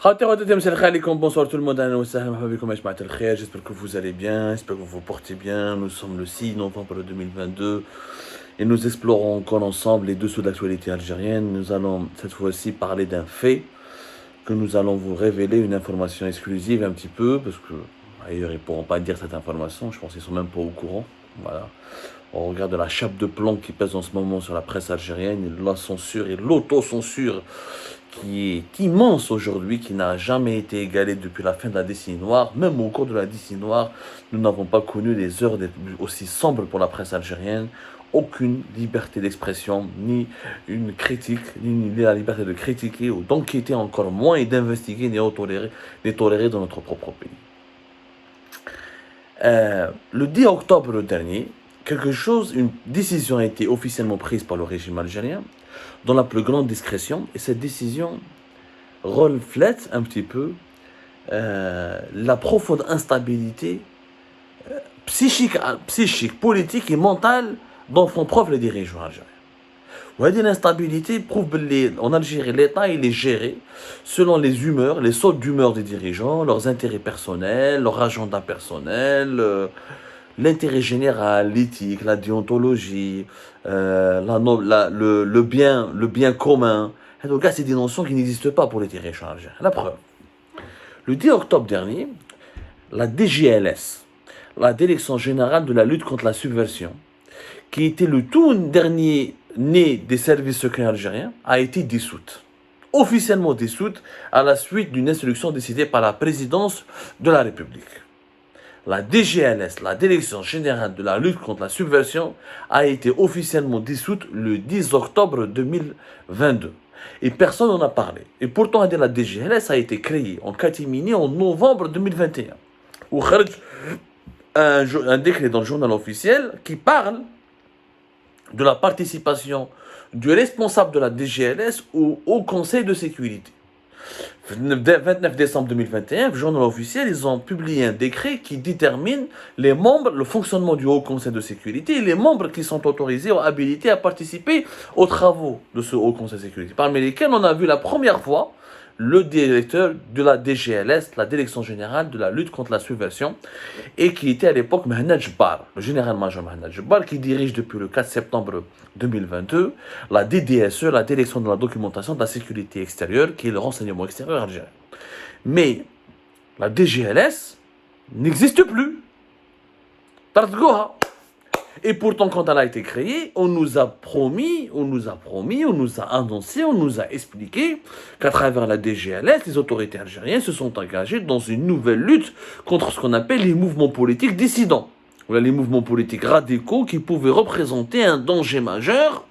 Bonsoir tout le monde, j'espère que vous allez bien, j'espère que vous vous portez bien. Nous sommes le 6 novembre 2022 et nous explorons encore ensemble les dessous de l'actualité algérienne. Nous allons cette fois-ci parler d'un fait que nous allons vous révéler, une information exclusive un petit peu, parce que ailleurs ils ne pourront pas dire cette information, je pense qu'ils ne sont même pas au courant. Voilà. On regarde la chape de plomb qui pèse en ce moment sur la presse algérienne, la censure et l'autocensure qui est immense aujourd'hui, qui n'a jamais été égalée depuis la fin de la décennie noire. Même au cours de la décennie noire, nous n'avons pas connu des heures aussi sombres pour la presse algérienne. Aucune liberté d'expression, ni une critique, ni la liberté de critiquer ou d'enquêter, encore moins, et d'investiguer, ni tolérer dans notre propre pays. Le 10 octobre dernier, une décision a été officiellement prise par le régime algérien dans la plus grande discrétion, et cette décision reflète un petit peu la profonde instabilité psychique, politique et mentale dont font preuve les dirigeants algériens. L'instabilité prouve qu'en Algérie, l'État il est géré selon les humeurs, les sautes d'humeur des dirigeants, leurs intérêts personnels, leur agenda personnel, l'intérêt général, l'éthique, la déontologie, le bien commun. En tout cas, c'est des notions qui n'existent pas pour les dirigeants algériens. La preuve. Le 10 octobre dernier, la DGLS, la Direction Générale de la Lutte contre la Subversion, qui était le tout dernier né des services secrets algériens, a été dissoute. Officiellement dissoute à la suite d'une instruction décidée par la présidence de la République. La DGLS, la Direction Générale de la Lutte contre la Subversion, a été officiellement dissoute le 10 octobre 2022. Et personne n'en a parlé. Et pourtant, la DGLS a été créée en catimini en novembre 2021. Où un décret dans le journal officiel qui parle de la participation du responsable de la DGLS au Conseil de sécurité. Le 29 décembre 2021, le journal officiel, ils ont publié un décret qui détermine les membres, le fonctionnement du Haut Conseil de sécurité et les membres qui sont autorisés ou habilités à participer aux travaux de ce Haut Conseil de sécurité, parmi lesquels on a vu la première fois le directeur de la DGLS, la Direction Générale de la Lutte contre la Subversion, et qui était à l'époque Mohamed Jebbar, le général-major Mohamed Jebbar, qui dirige depuis le 4 septembre 2022 la DDSE, la Direction de la Documentation de la Sécurité Extérieure, qui est le renseignement extérieur algérien. Mais la DGLS n'existe plus. Tartgoha. Et pourtant, quand elle a été créée, on nous a annoncé, on nous a expliqué qu'à travers la DGLS, les autorités algériennes se sont engagées dans une nouvelle lutte contre ce qu'on appelle les mouvements politiques dissidents. Les mouvements politiques radicaux qui pouvaient représenter un danger majeur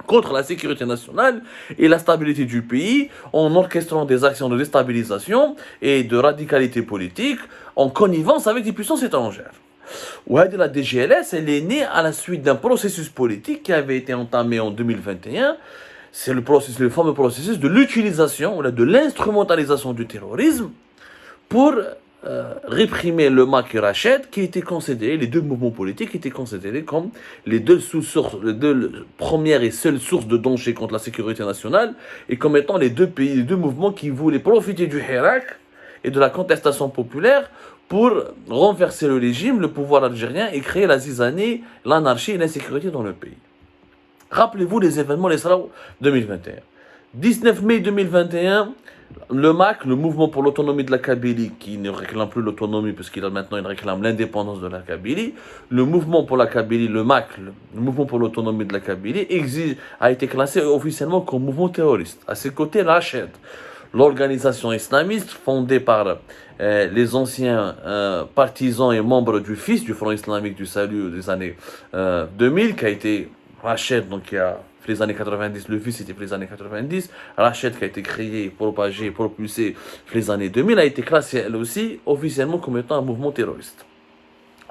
contre la sécurité nationale et la stabilité du pays, en orchestrant des actions de déstabilisation et de radicalité politique en connivence avec des puissances étrangères. La DGLS, elle est née à la suite d'un processus politique qui avait été entamé en 2021. C'est le fameux processus de l'utilisation, de l'instrumentalisation du terrorisme pour réprimer le MAC et Rached, qui étaient considérés, les deux mouvements politiques étaient considérés comme les deux premières et seules sources de danger contre la sécurité nationale, et comme étant les deux mouvements qui voulaient profiter du Hirak et de la contestation populaire pour renverser le régime, le pouvoir algérien, et créer la zizanie, l'anarchie et l'insécurité dans le pays. Rappelez-vous les événements, les Sahraouis 2021. 19 mai 2021, le MAC, le Mouvement pour l'autonomie de la Kabylie, qui ne réclame plus l'autonomie puisqu'il réclame l'indépendance de la Kabylie, le Mouvement pour la Kabylie, le MAC, le Mouvement pour l'autonomie de la Kabylie, a été classé officiellement comme mouvement terroriste. À ses côtés, Rached, l'organisation islamiste fondée par les anciens partisans et membres du FIS, du Front islamique du salut des années 2000, qui a été Rached, donc qui a fait les années 90, le FIS était fait les années 90, Rached qui a été créé, propagé, propulsé fait les années 2000, a été classée elle aussi officiellement comme étant un mouvement terroriste.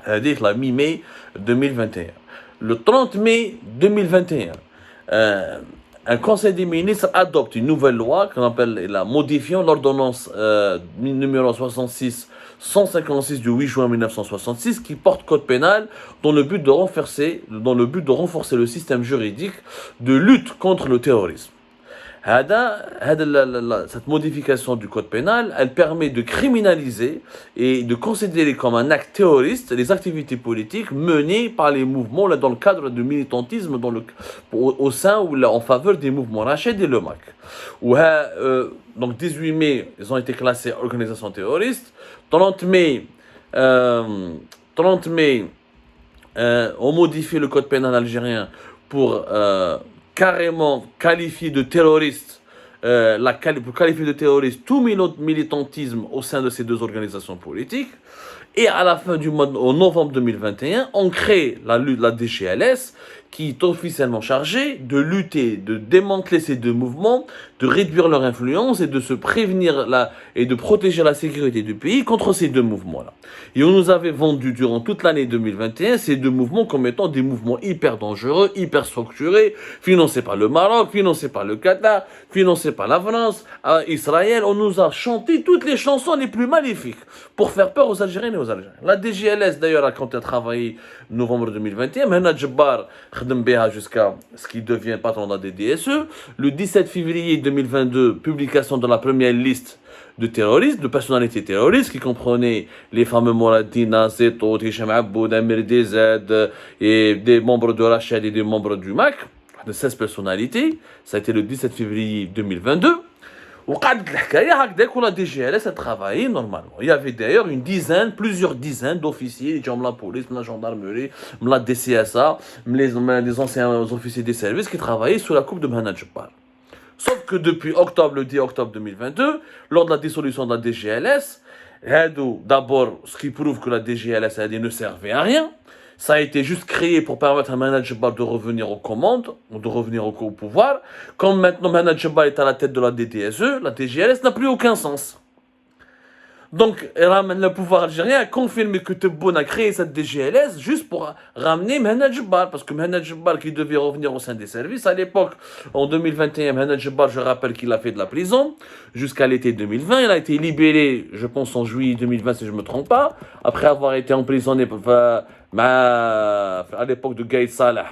C'est-à-dire la mi-mai 2021. Le 30 mai 2021, un conseil des ministres adopte une nouvelle loi qu'on appelle la modifiant l'ordonnance numéro 156 du 8 juin 1966 qui porte code pénal dans le but de renforcer le système juridique de lutte contre le terrorisme. Cette modification du code pénal, elle permet de criminaliser et de considérer comme un acte terroriste les activités politiques menées par les mouvements là, dans le cadre du militantisme au sein ou là, en faveur des mouvements Rached et le MAC. Donc 18 mai, ils ont été classés organisations terroristes. 30 mai, on modifie le code pénal algérien pour carrément qualifier de terroriste, pour qualifier de terroriste tout militantisme au sein de ces deux organisations politiques. Et à la fin du mois, en novembre 2021, on crée la DGLS, qui est officiellement chargée de lutter, de démanteler ces deux mouvements, de réduire leur influence et de se prévenir et de protéger la sécurité du pays contre ces deux mouvements-là. Et on nous avait vendu durant toute l'année 2021 ces deux mouvements comme étant des mouvements hyper dangereux, hyper structurés, financés par le Maroc, financés par le Qatar, financés par la France, Israël. On nous a chanté toutes les chansons les plus maléfiques pour faire peur aux Algériens et aux Algériens. La DGLS d'ailleurs, quand elle a travaillé novembre 2021, Mehna Djebbar jusqu'à ce qu'il devienne patron de la DDSE. Le 17 février 2022, publication de la première liste de terroristes, de personnalités terroristes, qui comprenaient les fameux Mouradina, Zeto, Hicham Aboud, Amir DZ, et des membres de Rached et des membres du MAC, de 16 personnalités. Ça a été le 17 février 2022. La DGLS a travaillé normalement. Il y avait d'ailleurs plusieurs dizaines d'officiers, la police, la gendarmerie, la DCSA, les anciens officiers des services qui travaillaient sous la coupe de Mehna Djebbar. Sauf que depuis le 10 octobre 2022, lors de la dissolution de la DGLS, d'abord, ce qui prouve que la DGLS ne servait à rien. Ça a été juste créé pour permettre à Mehna Djebbar de revenir aux commandes, de revenir au pouvoir. Comme maintenant Mehna Djebbar est à la tête de la DDSE, la DGLS n'a plus aucun sens. Donc, le pouvoir algérien a confirmé que Tebboune a créé cette DGLS juste pour ramener Mehna Djebbar. Parce que Mehna Djebbar, qui devait revenir au sein des services, à l'époque, en 2021, Mehna Djebbar, je rappelle qu'il a fait de la prison jusqu'à l'été 2020. Il a été libéré, je pense, en juillet 2020, si je ne me trompe pas, après avoir été emprisonné à l'époque de Gaïd Salah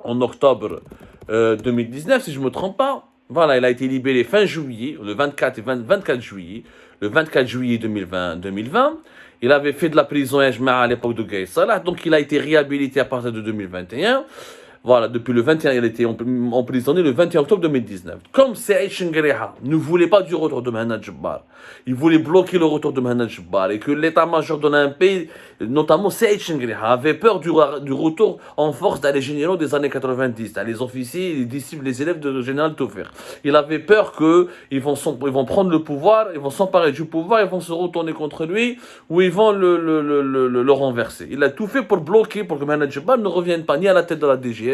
en octobre 2019, si je ne me trompe pas. Voilà, il a été libéré fin juillet, le 24 juillet. Le 24 juillet 2020, il avait fait de la prison à l'époque de Gaïd Salah, donc il a été réhabilité à partir de 2021. Voilà, depuis le 21, il a été emprisonné le 21 octobre 2019. Comme Saïd Chengriha ne voulait pas du retour de Mehna Djebbar, il voulait bloquer le retour de Mehna Djebbar et que l'état-major d'un pays, notamment Saïd Chengriha, avait peur du retour en force des généraux des années 90, les officiers, les disciples, les élèves de général Taufer. Il avait peur qu'ils vont prendre le pouvoir, ils vont s'emparer du pouvoir, ils vont se retourner contre lui ou ils vont le renverser. Il a tout fait pour bloquer, pour que Mehna Djebbar ne revienne pas ni à la tête de la DGSI,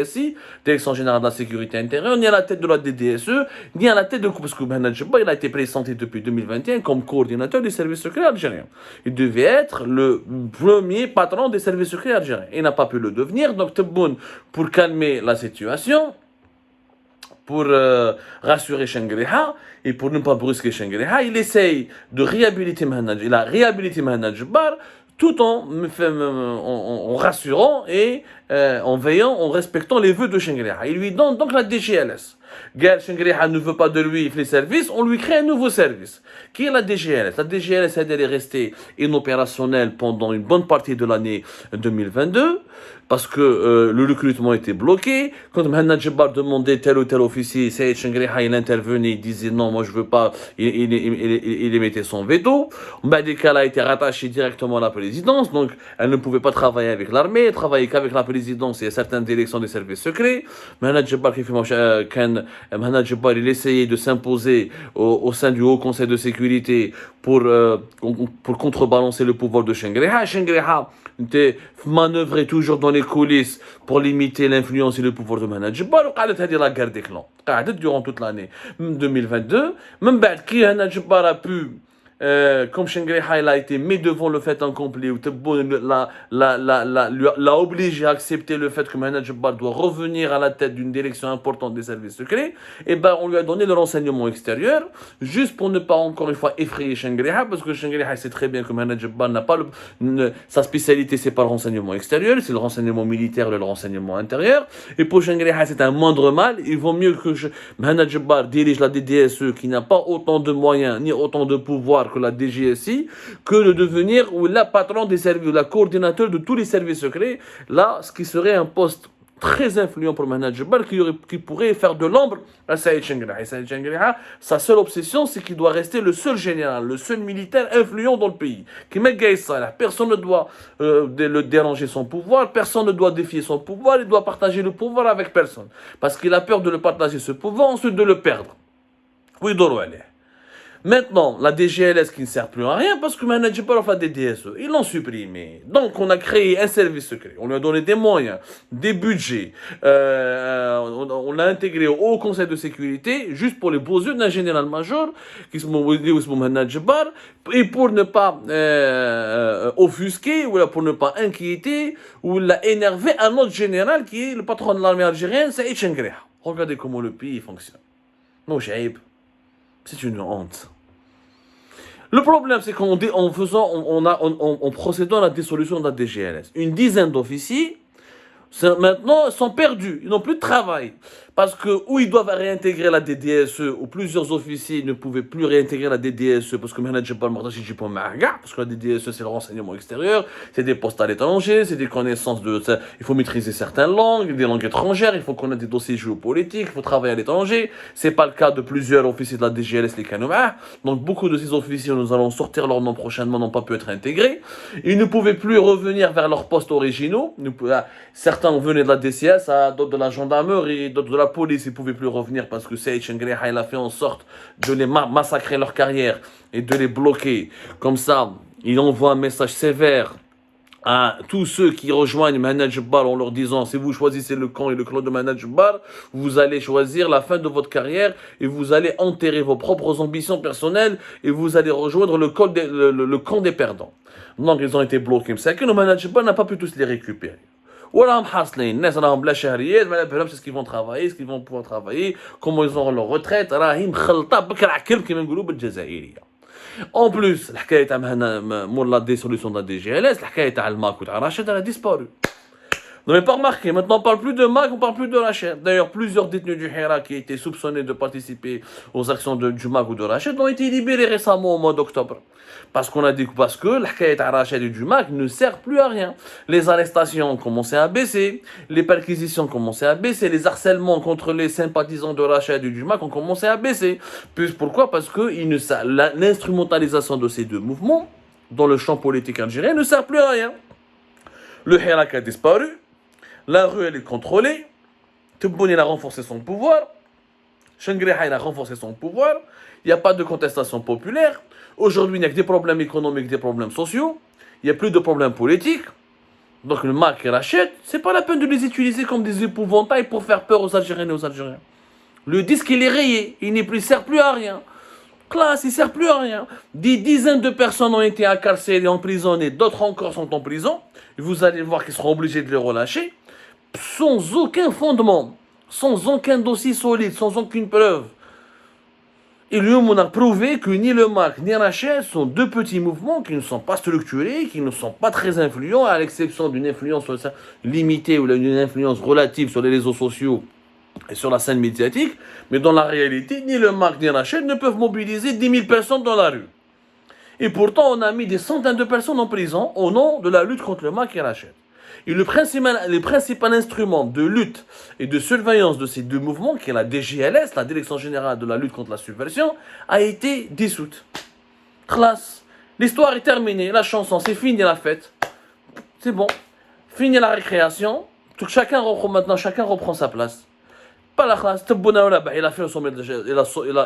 Direction Générale de la Sécurité Intérieure, ni à la tête de la DDSE, ni à la tête de... Parce que Mehna Djebbar, il a été présenté depuis 2021 comme coordinateur des services secrets algériens. Il devait être le premier patron des services secrets algériens. Il n'a pas pu le devenir, donc Tebboune, pour calmer la situation, pour rassurer Chengriha et pour ne pas brusquer Chengriha, il essaye de réhabiliter Mehna Djebbar. Il a réhabilité Mehna Djebbar tout en rassurant et en respectant les vœux de Chengriha. Il lui donne donc la DGLS. Chengriha ne veut pas de lui les services, on lui crée un nouveau service, qui est la DGLS. La DGLS, elle est restée inopérationnelle pendant une bonne partie de l'année 2022, parce que le recrutement était bloqué. Quand Mehna Djebbar demandait tel ou tel officier, Saïd Chengriha, il intervenait, il disait non, moi je veux pas, il émettait son veto. Mbadika a été rattachée directement à la présidence, donc elle ne pouvait pas travailler avec l'armée, elle travaillait qu'avec la présidence et certaines directions des services secrets. Mehna Djebbar, il essayait de s'imposer au sein du Haut Conseil de sécurité pour contrebalancer le pouvoir de Chengriha. Chengriha manœuvrait toujours dans les coulisses pour limiter l'influence et le pouvoir de Mehna Djebbar. C'est-à-dire la guerre des clans. Durant toute l'année 2022, même Mehna Djebbar a pu comme Shengriha il a été mis devant le fait accompli, ou Tebboune l'a obligé à accepter le fait que Mohamed Jabbar doit revenir à la tête d'une direction importante des services secrets, et ben on lui a donné le renseignement extérieur, juste pour ne pas encore une fois effrayer Shengriha, parce que Shengriha sait très bien que Mohamed Jabbar n'a pas sa spécialité, c'est pas le renseignement extérieur, c'est le renseignement militaire, le renseignement intérieur, et pour Shengriha c'est un moindre mal, il vaut mieux que Mohamed Jabbar dirige la DDSE qui n'a pas autant de moyens ni autant de pouvoir que la DGSI, que de devenir la patron des services, la coordinateur de tous les services secrets, là, ce qui serait un poste très influent pour Mohamed Jabbar qui pourrait faire de l'ombre à Saïd Shengriha. Et Saïd Shengriha, sa seule obsession, c'est qu'il doit rester le seul général, le seul militaire influent dans le pays. Personne ne doit le déranger son pouvoir, personne ne doit défier son pouvoir, il doit partager le pouvoir avec personne. Parce qu'il a peur de le partager ce pouvoir, ensuite de le perdre. Oui, Dorwale. Maintenant, la DGLS qui ne sert plus à rien parce que Mohamed Jabbar a fait des DSE. Ils l'ont supprimé. Donc, on a créé un service secret. On lui a donné des moyens, des budgets. On l'a intégré au Conseil de sécurité juste pour les beaux yeux d'un général-major qui s'appelle Mohamed Jabbar et pour ne pas offusquer ou pour ne pas inquiéter ou énerver un autre général qui est le patron de l'armée algérienne, Saïd Shengriha. Regardez comment le pays fonctionne. Non, Shaib. C'est une honte. Le problème, c'est qu'en procédant à la dissolution de la DGLS, une dizaine d'officiers maintenant sont perdus, ils n'ont plus de travail. Parce que, ou ils doivent réintégrer la DDSE, ou plusieurs officiers ne pouvaient plus réintégrer la DDSE, parce que Mohamed Jabbar Mardachi Jipo Mahaga, parce que la DDSE c'est le renseignement extérieur, c'est des postes à l'étranger, c'est des connaissances il faut maîtriser certaines langues, des langues étrangères, il faut connaître des dossiers géopolitiques, il faut travailler à l'étranger. C'est pas le cas de plusieurs officiers de la DGLS, les Kanouma. Donc beaucoup de ces officiers, nous allons sortir leur nom prochainement, n'ont pas pu être intégrés. Ils ne pouvaient plus revenir vers leurs postes originaux. Certains venaient de la DCS, d'autres de la gendarmerie, d'autres de la police, ils ne pouvaient plus revenir parce que Saïd Shengriha, il a fait en sorte de les massacrer leur carrière et de les bloquer. Comme ça, il envoie un message sévère à tous ceux qui rejoignent Mohamed Jabbar en leur disant: si vous choisissez le camp et le clan de Mohamed Jabbar, vous allez choisir la fin de votre carrière et vous allez enterrer vos propres ambitions personnelles et vous allez rejoindre le camp des perdants. Donc ils ont été bloqués. C'est que Mohamed Jabbar n'a pas pu tous les récupérer. ولا محاصلين الناس راهم بلا شهريات ما بالهمش ce qu'ils vont travailler, ce qu'ils vont pouvoir travailler, comment ils auront leur retraite, راهي مخلطه بكرع كلب كما نقولوا بالجزائريه. En plus, الحكايه تاع مور لا ديسوليسيون de la DGLS, الحكايه تاع الماك وتاع راشد elle a disparu. Vous n'avez pas remarqué, maintenant on parle plus de Mac, on parle plus de Rachid. D'ailleurs, plusieurs détenus du Hira qui étaient soupçonnés de participer aux actions du Mac ou de Rachid ont été libérés récemment au mois d'octobre. Parce que l'hakayat à Rachid et du Mac ne sert plus à rien. Les arrestations ont commencé à baisser, les perquisitions ont commencé à baisser, les harcèlements contre les sympathisants de Rachid et du Mac ont commencé à baisser. Puis pourquoi? Parce que l'instrumentalisation de ces deux mouvements dans le champ politique algérien ne sert plus à rien. Le Hirak a disparu. La rue, elle est contrôlée. Tebboune, il a renforcé son pouvoir. Shengriha, il a renforcé son pouvoir. Il n'y a pas de contestation populaire. Aujourd'hui, il n'y a que des problèmes économiques, des problèmes sociaux. Il n'y a plus de problèmes politiques. Donc le Mac et Rachid, c'est pas la peine de les utiliser comme des épouvantails pour faire peur aux Algériennes et aux Algériens. Le disque, il est rayé. Il ne sert plus à rien. Classe, il ne sert plus à rien. Des dizaines de personnes ont été incarcérées, emprisonnées. D'autres encore sont en prison. Vous allez voir qu'ils seront obligés de les relâcher. Sans aucun fondement, sans aucun dossier solide, sans aucune preuve. Et lui, on a prouvé que ni le MAC ni Rachid sont deux petits mouvements qui ne sont pas structurés, qui ne sont pas très influents, à l'exception d'une influence limitée ou d'une influence relative sur les réseaux sociaux et sur la scène médiatique. Mais dans la réalité, ni le MAC ni Rachid ne peuvent mobiliser 10 000 personnes dans la rue. Et pourtant, on a mis des centaines de personnes en prison au nom de la lutte contre le MAC et Rachid. Et le principal instrument de lutte et de surveillance de ces deux mouvements, qui est la DGLS, la Direction Générale de la Lutte contre la Subversion, a été dissoute. Classe. L'histoire est terminée, la chanson, c'est fini la fête. C'est bon. Fini la récréation. Chacun reprend sa place. Pas la classe. Il a fait le sommet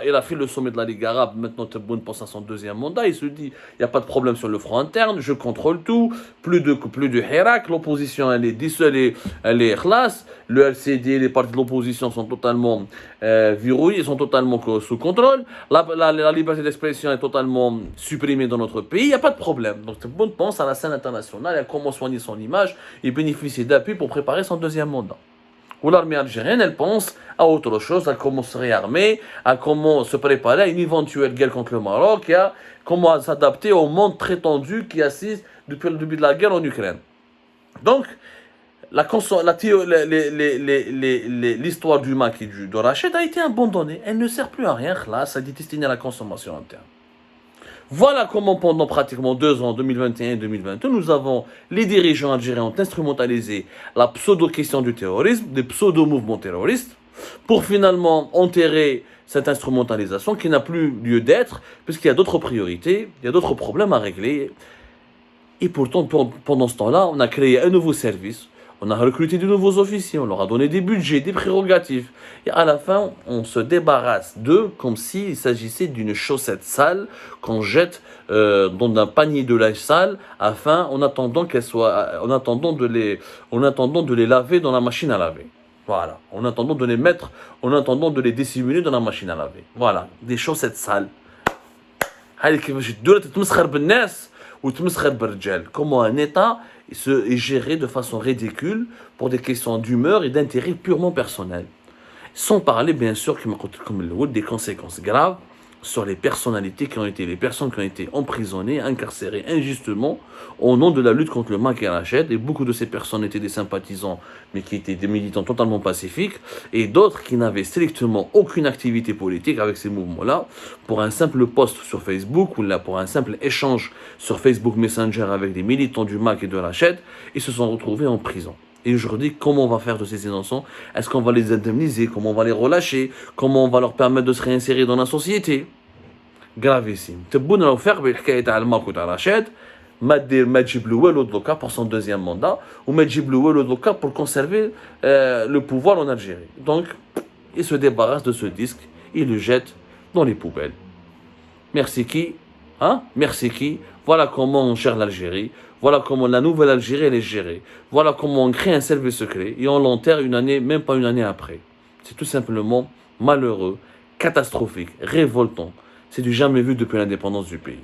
il a fait le sommet de la Ligue arabe. Maintenant, Tebboune pense à son deuxième mandat. Il se dit, il n'y a pas de problème sur le front interne. Je contrôle tout. Plus de Hirak. L'opposition, elle est dissolée. Elle est classe. Le LCD, les partis de l'opposition sont totalement verrouillés. Ils sont totalement sous contrôle. La liberté d'expression est totalement supprimée dans notre pays. Il n'y a pas de problème. Donc, Tebboune pense à la scène internationale et à comment soigner son image et bénéficier d'appui pour préparer son deuxième mandat. Ou l'armée algérienne, elle pense à autre chose, à comment se réarmer, à comment se préparer à une éventuelle guerre contre le Maroc, et à comment s'adapter au monde très tendu qui assiste depuis le début de la guerre en Ukraine. Donc, l'histoire du MAC et de Rachid a été abandonnée. Elle ne sert plus à rien, là, ça est destiné à la consommation interne. Voilà comment pendant pratiquement 2 ans, 2021 et 2022, nous avons, les dirigeants algériens ont instrumentalisé la pseudo-question du terrorisme, des pseudo-mouvements terroristes, pour finalement enterrer cette instrumentalisation qui n'a plus lieu d'être, puisqu'il y a d'autres priorités, il y a d'autres problèmes à régler. Et pourtant, pendant ce temps-là, on a créé un nouveau service, on a recruté de nouveaux officiers, on leur a donné des budgets, des prérogatives. Et à la fin, on se débarrasse d'eux comme s'il s'agissait d'une chaussette sale qu'on jette dans un panier de linge sale, en attendant de les laver dans la machine à laver. Voilà, en attendant de les dissimuler dans la machine à laver. Voilà, des chaussettes sales. Comment un État est géré de façon ridicule pour des questions d'humeur et d'intérêt purement personnel. Sans parler, bien sûr, des conséquences graves sur les personnes qui ont été emprisonnées, incarcérées injustement au nom de la lutte contre le MAC et Rachid. Et beaucoup de ces personnes étaient des sympathisants, mais qui étaient des militants totalement pacifiques, et d'autres qui n'avaient strictement aucune activité politique avec ces mouvements-là, pour un simple post sur Facebook, ou là pour un simple échange sur Facebook Messenger avec des militants du MAC et de Rachid, ils se sont retrouvés en prison. Et aujourd'hui, comment on va faire de ces innocents? Est-ce qu'on va les indemniser? Comment on va les relâcher? Comment on va leur permettre de se réinsérer dans la société? Gravissime. Tebboune a offert le MAC ou Rachid, Majib Louel pour son deuxième mandat, ou Majib Louel pour conserver le pouvoir en Algérie. Donc, il se débarrasse de ce disque, il le jette dans les poubelles. Merci qui? Merci qui? Voilà comment on gère l'Algérie. Voilà comment la nouvelle Algérie elle est gérée. Voilà comment on crée un service secret et on l'enterre même pas une année après. C'est tout simplement malheureux, catastrophique, révoltant. C'est du jamais vu depuis l'indépendance du pays.